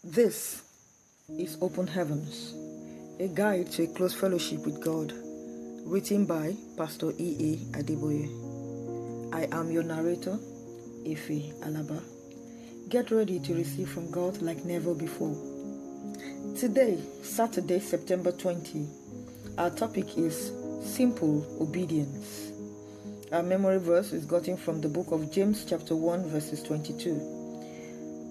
This is Open Heavens, a guide to a close fellowship with God, written by Pastor Efe Adeboye. I am your narrator, Efe Alaba. Get ready to receive from God like never before. Today, Saturday, September 20, our topic is Simple Obedience. Our memory verse is gotten from the book of James chapter 1 verses 22.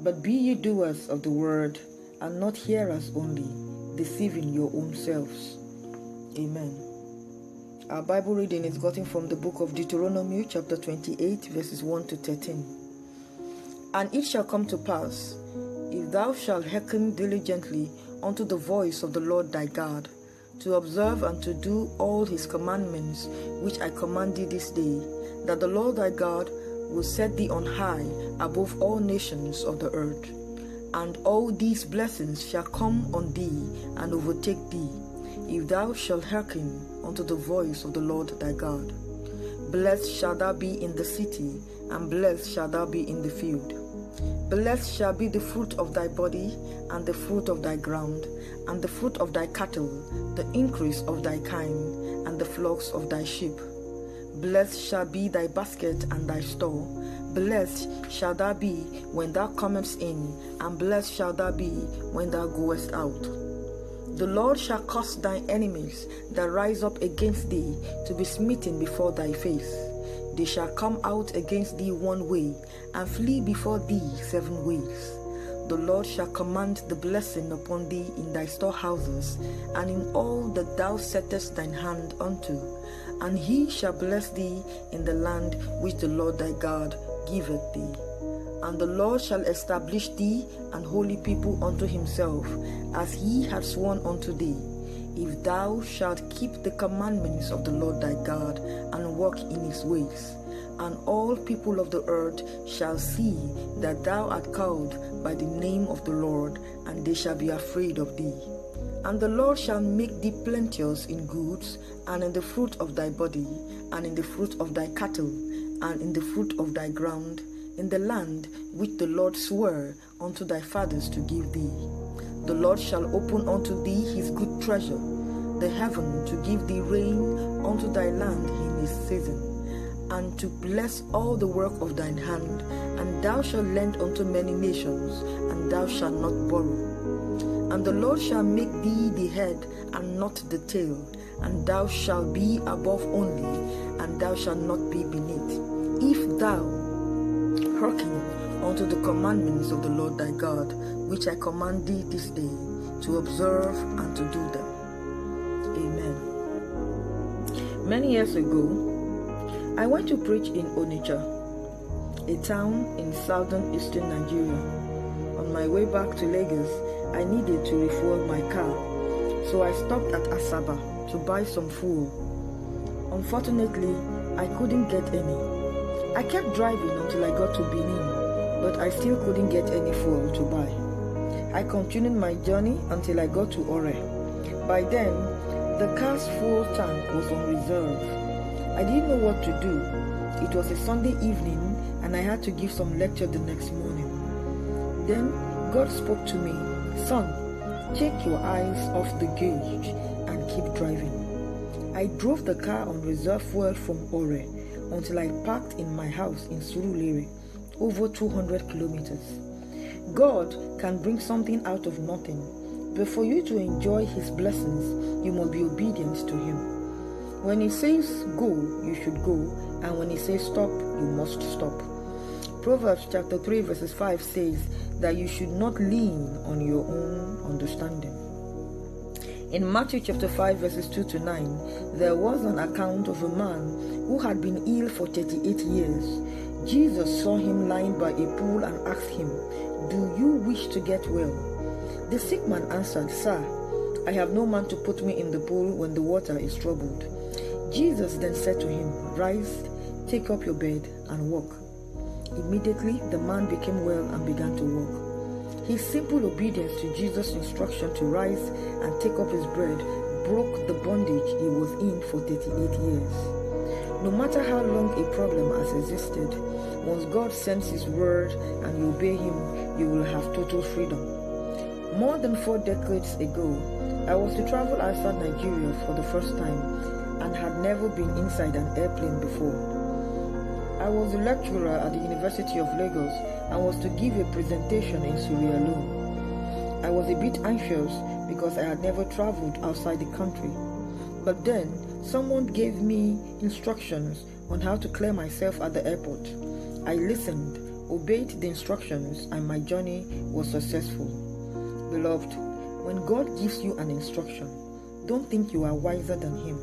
But be ye doers of the word, and not hearers only, deceiving your own selves. Amen. Our Bible reading is gotten from the book of Devotional chapter 28 verses 1 to 13. And it shall come to pass, if thou shalt hearken diligently unto the voice of the Lord thy God, to observe and to do all his commandments which I command thee this day, that the Lord thy God will set thee on high above all nations of the earth. And all these blessings shall come on thee and overtake thee, if thou shalt hearken unto the voice of the Lord thy God. Blessed shall thou be in the city, and blessed shall thou be in the field. Blessed shall be the fruit of thy body, and the fruit of thy ground, and the fruit of thy cattle, the increase of thy kind, and the flocks of thy sheep. Blessed shall be thy basket and thy store. Blessed shall thou be when thou comest in, and blessed shall thou be when thou goest out. The Lord shall cause thine enemies that rise up against thee to be smitten before thy face. They shall come out against thee one way, and flee before thee 7 ways. The Lord shall command the blessing upon thee in thy storehouses, and in all that thou settest thine hand unto. And he shall bless thee in the land which the Lord thy God giveth thee. And the Lord shall establish thee an holy people unto himself, as he hath sworn unto thee, if thou shalt keep the commandments of the Lord thy God, and walk in his ways. And all people of the earth shall see that thou art called by the name of the Lord, and they shall be afraid of thee. And the Lord shall make thee plenteous in goods, and in the fruit of thy body, and in the fruit of thy cattle, and in the fruit of thy ground, in the land which the Lord sware unto thy fathers to give thee. The Lord shall open unto thee his good treasure, the heaven, to give thee rain unto thy land in his season, and to bless all the work of thine hand. And thou shalt lend unto many nations, and thou shalt not borrow. And the Lord shall make thee the head, and not the tail, and thou shalt be above only, and thou shalt not be beneath, if thou hearken unto the commandments of the Lord thy God, which I command thee this day, to observe and to do them. Amen. Many years ago, I went to preach in Onitsha, a town in southern eastern Nigeria. On my way back to Lagos, I needed to refuel my car, so I stopped at Asaba to buy some fuel. Unfortunately, I couldn't get any. I kept driving until I got to Benin, but I still couldn't get any fuel to buy. I continued my journey until I got to Ore. By then, the car's fuel tank was on reserve. I didn't know what to do. It was a Sunday evening, and I had to give some lecture the next morning. Then God spoke to me, "Son, take your eyes off the gauge and keep driving." I drove the car on reserve fuel from Ore until I parked in my house in Surulere, over 200 kilometers. God can bring something out of nothing, but for you to enjoy his blessings, you must be obedient to him. When he says go, you should go, and when he says stop, you must stop. Proverbs chapter 3 verses 5 says that you should not lean on your own understanding. In Matthew chapter 5 verses 2 to 9, there was an account of a man who had been ill for 38 years. Jesus saw him lying by a pool and asked him, "Do you wish to get well?" The sick man answered, "Sir, I have no man to put me in the pool when the water is troubled." Jesus then said to him, "Rise, take up your bed and walk." Immediately the man became well and began to walk. His simple obedience to Jesus' instruction to rise and take up his bread broke the bondage he was in for 38 years. No matter how long a problem has existed, once God sends his word and you obey him, you will have total freedom. More than 4 decades ago, I was to travel outside Nigeria for the first time and had never been inside an airplane before. I was a lecturer at the University of Lagos and was to give a presentation in Sierra Leone. I was a bit anxious because I had never traveled outside the country. But then, someone gave me instructions on how to clear myself at the airport. I listened, obeyed the instructions, and my journey was successful. Beloved, when God gives you an instruction, don't think you are wiser than Him.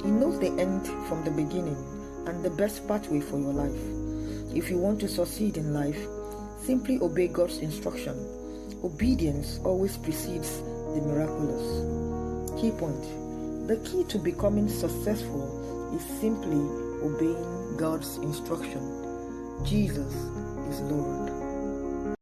He knows the end from the beginning and the best pathway for your life. If you want to succeed in life, simply obey God's instruction. Obedience always precedes the miraculous. Key point: the key to becoming successful is simply obeying God's instruction. Jesus is Lord.